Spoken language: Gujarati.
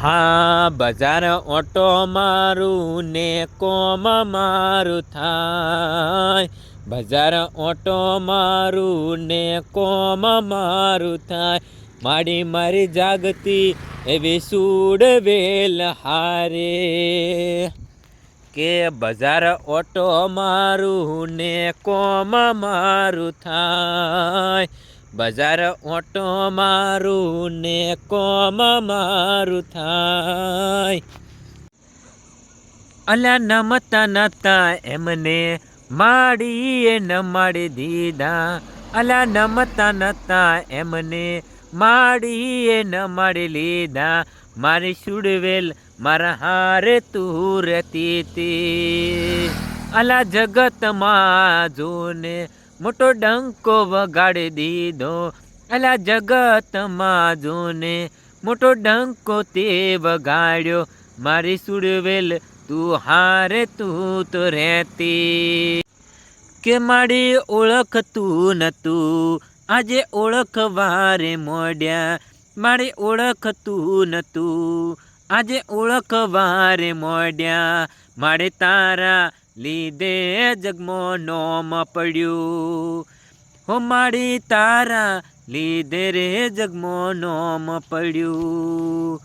હા બજાર ઓટો મારું ને કોમ મારું થાય, બજાર ઓટો મારું ને કોમ મારું થાય, મારી જાગતી એવી સૂડ વેલ હારે, કે બજાર ઓટો મારું ને કોમ મારું થાય, બજાર ઓટો મારું ને કોમ મારું થાય. અલ્યા નમતા નતા એમને માડીએ નમાડી દીધા, અલ્યા નમતા નતા એમને માડીએ નમાડી લીધા, મારી સુડવેલ મારા હારે તું રહેતી તી. અલા જગતમાં જોને મોટો ડંકો વગાડી દીધો, અલા જગતમાં જોને મોટો ડંકો તે વગાડ્યો, મારી સુડવેલ તું હારે તું તો રહેતી. કે મારી ઓળખતું નતું આજે ઓળખવારે મોડ્યા, મારી ઓળખતું નતું આજે ઓળખવારે મોડ્યા, મારે તારા લીધે જગમાં નોમ પડ્યું, હો મારી તારા લીધે રે જગમાં નોમ પડ્યું.